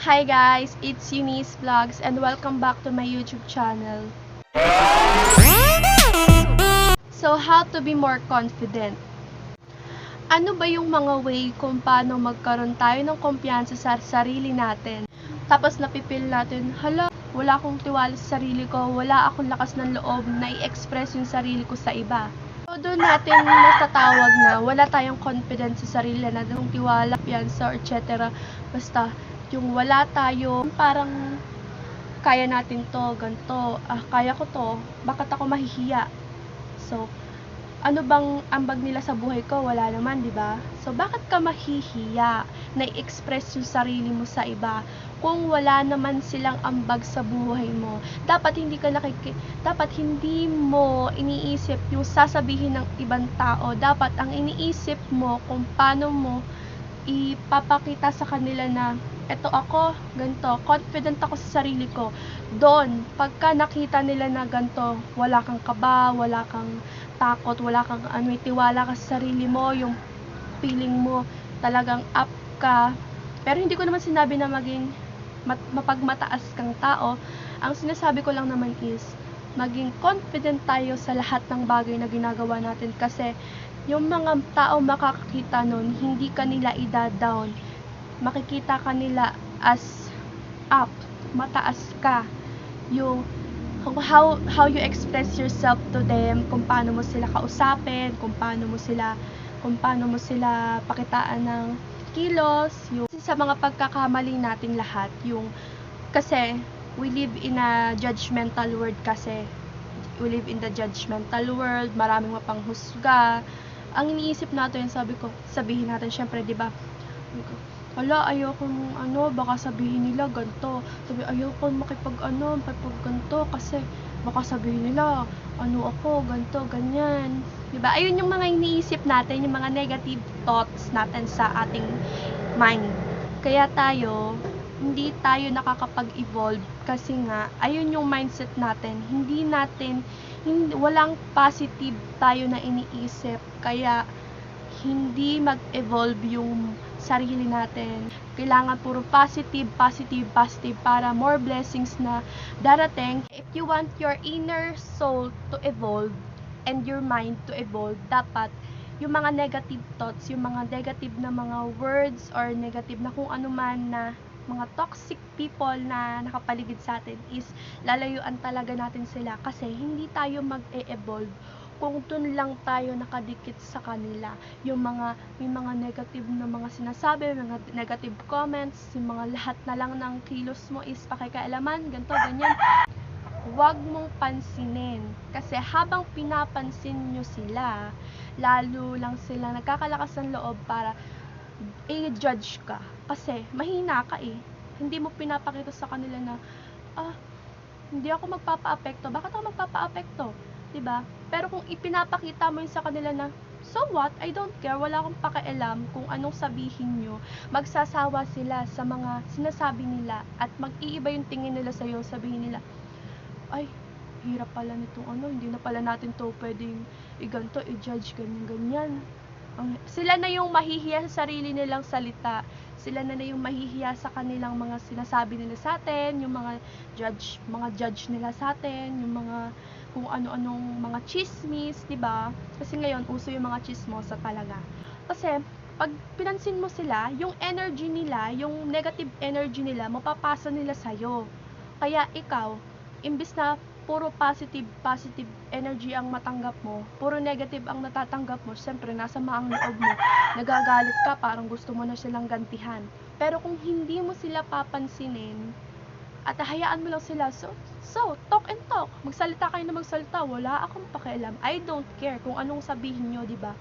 Hi guys, it's Eunice Vlogs and welcome back to my YouTube channel. So, how to be more confident? Ano ba yung mga way kung paano magkaroon tayo ng kumpiyansa sa sarili natin? Tapos napipil natin, hala, wala akong tiwala sa sarili ko, wala akong lakas ng loob na i-express yung sarili ko sa iba. So, doon natin matatawag na wala tayong confidence sa sarili na yung tiwala, piyansa, etc. Basta, yung wala tayo, parang kaya natin to, ganito, kaya ko to, bakit ako mahihiya? So, ano bang ambag nila sa buhay ko? Wala naman, di ba? So, bakit ka mahihiya na i-express yung sarili mo sa iba kung wala naman silang ambag sa buhay mo? Dapat hindi mo iniisip yung sasabihin ng ibang tao. Dapat ang iniisip mo kung paano mo ipapakita sa kanila na eto ako, ganito, confident ako sa sarili ko. Doon, pagka nakita nila na ganito, wala kang kaba, wala kang takot, wala kang may tiwala ka sa sarili mo, yung feeling mo talagang up ka. Pero hindi ko naman sinabi na maging mapagmataas kang tao. Ang sinasabi ko lang naman is maging confident tayo sa lahat ng bagay na ginagawa natin, kasi yung mga tao makakakita nun, hindi ka nila ida-down, makikita ka nila as up, mataas ka. Yung how you express yourself to them, kung paano mo sila kausapin, kung paano mo sila pakitaan ng kilos, yung sa mga pagkakamali natin lahat, yung kasi we live in a judgmental world, maraming mapanghusga. Ang iniisip natin, sabihin natin syempre, 'di ba? Hala, ayokong baka sabihin nila ganito. Ayokong makipag ganito kasi baka sabihin nila ako, ganito, ganyan. 'Di ba? Ayun yung mga iniisip natin, yung mga negative thoughts natin sa ating mind. Kaya hindi tayo nakakapag-evolve kasi nga ayun yung mindset natin. Walang positive tayo na iniisip, kaya hindi mag-evolve yung sarili natin. Kailangan puro positive para more blessings na darating. If you want your inner soul to evolve and your mind to evolve, dapat yung mga negative thoughts, yung mga negative na mga words or negative na kung ano man na mga toxic people na nakapaligid sa atin is lalayuan talaga natin sila, kasi hindi tayo mag-e-evolve kung dun lang tayo nakadikit sa kanila. May mga negative na mga sinasabi, mga negative comments, yung mga lahat na lang ng kilos mo is pakikialaman, ganito, ganyan. Huwag mong pansinin, kasi habang pinapansin nyo sila, lalo lang sila nagkakalakas ng loob para i-judge ka, kasi mahina ka hindi mo pinapakita sa kanila na hindi ako magpapa-apekto. Bakit ako magpapa-apekto? 'Di ba? Pero kung ipinapakita mo 'yun sa kanila na, so what? I don't care. Wala akong pakialam kung anong sabihin nyo. Magsasawa sila sa mga sinasabi nila at mag-iiba yung tingin nila sa iyo. Sabihin nila, ay, hirap pala nitong hindi na pala natin to pwedeng iganto, i-judge, ganyan. Sila na yung mahihiya sa sarili nilang salita. Sila na yung mahihiya sa kanilang mga sinasabi nila sa atin, yung mga judge nila sa atin, yung mga kung ano-anong mga chismis, 'di ba? Kasi ngayon uso yung mga chismosa talaga. Kasi pag pinansin mo sila, yung energy nila, yung negative energy nila, mapapasa nila sa'yo. Kaya ikaw, imbis na puro positive energy ang matanggap mo, puro negative ang natatanggap mo, syempre nasa maang loob mo, nagagalit ka, parang gusto mo na silang gantihan. Pero kung hindi mo sila papansinin at hayaan mo lang sila, so talk and talk, magsalita kayo na magsalita, wala akong pakialam, I don't care kung anong sabihin nyo, diba?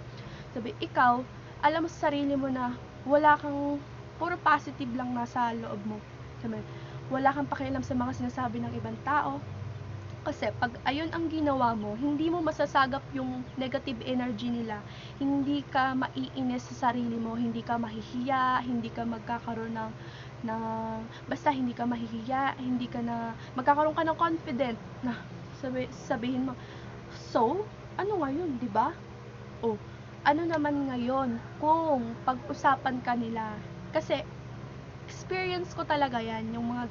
Ikaw, alam mo sa sarili mo na wala kang, puro positive lang nasa loob mo. Wala kang pakialam sa mga sinasabi ng ibang tao, kasi pag ayun ang ginawa mo, hindi mo masasagap yung negative energy nila, hindi ka maiinis sa sarili mo, hindi ka mahihiya, hindi ka magkakaroon basta hindi ka mahihiya, magkakaroon ka ng confident na sabihin mo, so, ano ngayon, di ba? Ano naman ngayon kung pag-usapan ka nila? Kasi experience ko talaga yan, yung mga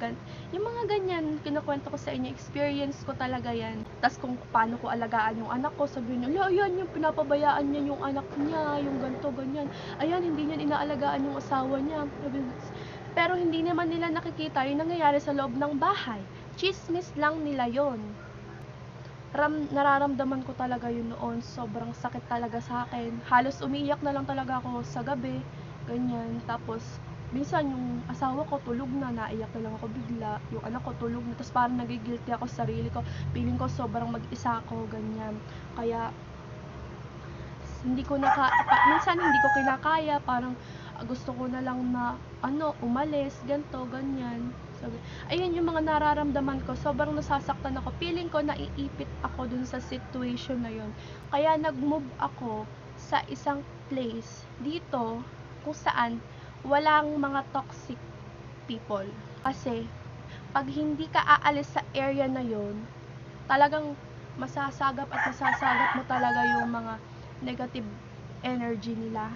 ganyan, kinukwento ko sa inyo, experience ko talaga yan. Tas kung paano ko alagaan yung anak ko, sabihin nyo, ayan, yung pinapabayaan niya yung anak niya, yung ganto, ganyan. Ayan, hindi niya inaalagaan yung asawa niya. Pero hindi naman nila nakikita yung nangyayari sa loob ng bahay. Chismis lang nila yon. Nararamdaman ko talaga yun noon. Sobrang sakit talaga sa akin. Halos umiiyak na lang talaga ako sa gabi. Ganyan. Tapos, minsan yung asawa ko tulog na, naiyak na lang ako bigla. Yung anak ko tulog na. Tapos parang nagigilty ako sa sarili ko. Feeling ko sobrang mag-isa ako. Ganyan. Kaya, minsan hindi ko kinakaya. Parang, gusto ko na lang na, umalis, ganto, ganyan. Ayun yung mga nararamdaman ko, sobrang nasasaktan ako, feeling ko naiipit ako dun sa situation na yun, kaya nag-move ako sa isang place dito kung saan walang mga toxic people, kasi pag hindi ka aalis sa area na yun, talagang masasagap mo talaga yung mga negative energy nila.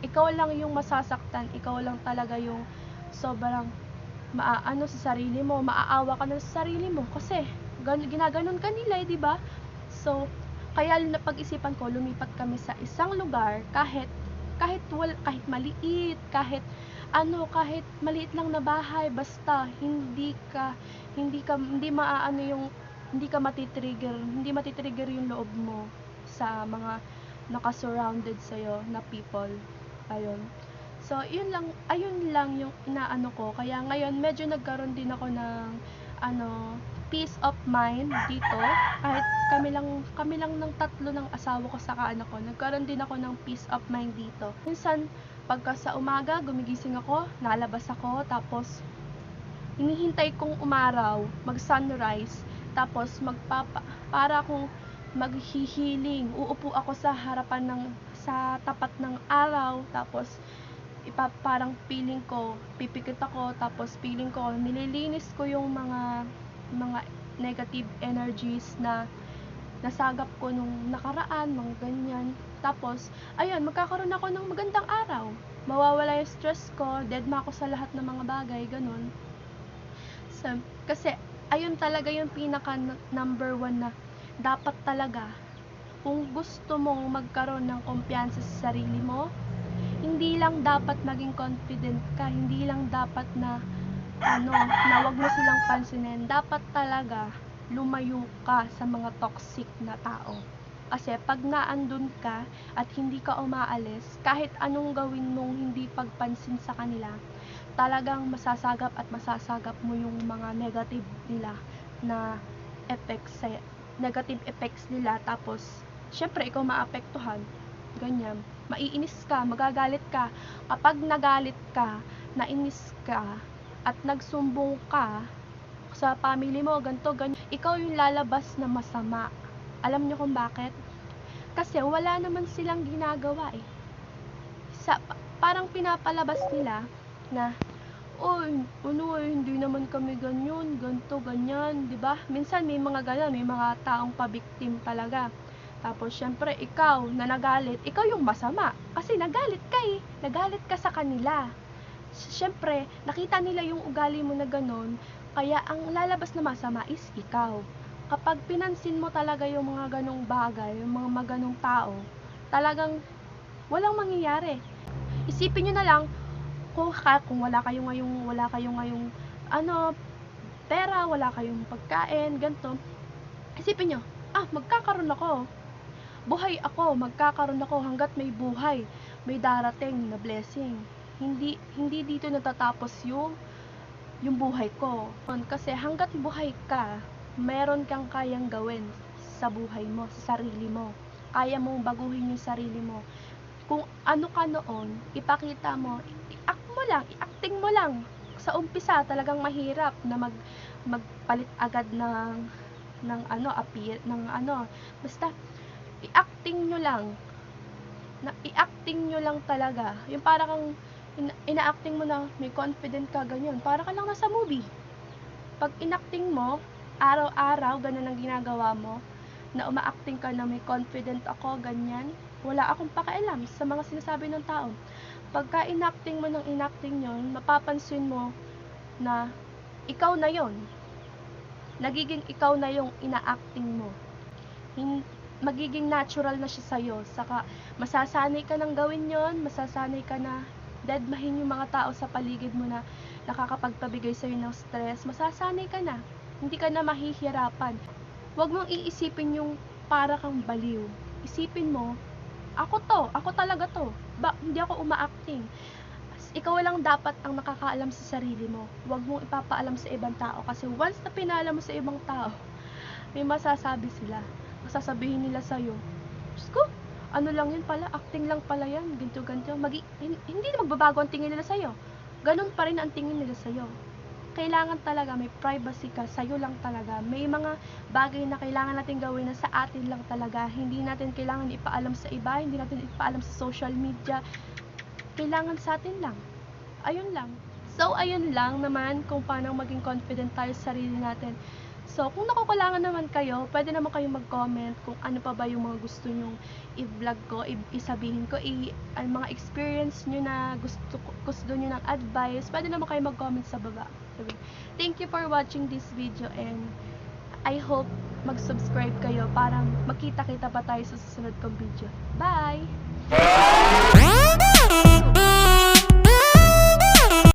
Ikaw lang yung masasaktan, ikaw lang talaga yung sobrang sa sarili mo, maaawa ka na sa sarili mo kasi ginaganon ka nila, di ba? So, kaya napag-isipan ko, lumipat kami sa isang lugar kahit maliit, kahit maliit lang na bahay, basta hindi matitrigger yung loob mo sa mga naka-surrounded sa'yo na people. Ayun. So, ayun lang yung inaano ko. Kaya ngayon, medyo nagkaroon din ako ng, peace of mind dito. Kahit kami lang ng tatlo ng asawa ko saka anak ko, nagkaroon din ako ng peace of mind dito. Minsan, pagka sa umaga, gumigising ako, nalabas ako, tapos, hinihintay kong umaraw, mag-sunrise, tapos, para akong maghihiling. Uupo ako sa tapat ng araw, tapos, parang feeling ko, pipikit ako, tapos feeling ko, nililinis ko yung mga negative energies na nasagap ko nung nakaraan, mga ganyan. Tapos, ayun, magkakaroon ako ng magandang araw. Mawawala yung stress ko, deadma ako sa lahat ng mga bagay, ganun. So, kasi, ayun talaga yung pinaka number 1 na dapat talaga, kung gusto mong magkaroon ng kumpiyansa sa sarili mo, hindi lang dapat maging confident ka, hindi lang dapat na wag mo silang pansinin, dapat talaga lumayo ka sa mga toxic na tao. Kasi pag naandun ka at hindi ka umaalis, kahit anong gawin mong hindi pagpansin sa kanila, talagang masasagap mo yung mga negative effects nila, tapos syempre ikaw maapektuhan. Ganyan, maiinis ka, magagalit ka. Kapag nagalit ka, nainis ka, at nagsumbong ka sa family mo, ganito, ganyan, ikaw yung lalabas na masama. Alam nyo kung bakit? Kasi wala naman silang ginagawa eh. Parang pinapalabas nila na, hindi naman kami ganyan, ganito, ganyan, di ba? Minsan may mga ganyan, may mga taong pabiktim talaga. Tapos, syempre, ikaw na nagalit, ikaw yung masama. Kasi nagalit ka eh. Nagalit ka sa kanila. Syempre, nakita nila yung ugali mo na ganon, kaya ang lalabas na masama is ikaw. Kapag pinansin mo talaga yung mga ganong bagay, yung mga ganong tao, talagang walang mangyayari. Isipin nyo na lang, kung wala kayo ngayong pera, wala kayong pagkain, ganito, isipin nyo, magkakaroon ako. Magkakaroon ako hanggat may buhay, may darating na blessing. Hindi dito natatapos yung buhay ko. Kasi hanggat buhay ka, meron kang kayang gawin sa buhay mo, sa sarili mo. Kaya mong baguhin yung sarili mo. Kung ano ka noon, ipakita mo, i-acting mo lang. Sa umpisa, talagang mahirap na magpalit agad basta i-acting nyo lang talaga, yung parang ina-acting mo na may confident ka, ganyan, para ka lang nasa movie. Pag inacting mo araw-araw, ganun ang ginagawa mo, na uma-acting ka na may confident ako, ganyan, wala akong pakialam sa mga sinasabi ng tao. pagka inacting mo ng inacting yun, mapapansin mo na ikaw na yon. Nagiging ikaw na yung ina-acting mo. Magiging natural na siya sa'yo. Saka masasanay ka ng gawin yon, masasanay ka na deadmahin yung mga tao sa paligid mo na nakakapagpabigay sa'yo ng stress. Masasanay ka na. Hindi ka na mahihirapan. Huwag mong iisipin yung para kang baliw. Isipin mo, ako talaga to. Hindi ako uma-acting. Ikaw lang dapat ang nakakaalam sa sarili mo. Huwag mong ipapaalam sa ibang tao kasi once na pinaalam mo sa ibang tao, may masasabi sila. Masasabihin nila sa'yo, Diyos ko, ano lang yun pala, acting lang pala yan, ganito. Hindi na magbabago ang tingin nila sa'yo. Ganun pa rin ang tingin nila sa'yo. Kailangan talaga may privacy ka, sa'yo lang talaga. May mga bagay na kailangan natin gawin na sa atin lang talaga. Hindi natin kailangan ipaalam sa iba, hindi natin ipaalam sa social media. Kailangan sa atin lang. Ayun lang. So, ayun lang naman kung paano maging confident tayo sa sarili natin. So, kung nakukulangan naman kayo, pwede naman kayong mag-comment kung ano pa ba yung mga gusto nyong i-vlog ko, isabihin ko, ang mga experience nyo na gusto nyo ng advice, pwede naman kayo mag-comment sa baba. Thank you for watching this video and I hope mag-subscribe kayo para makita-kita pa tayo sa susunod kong video. Bye!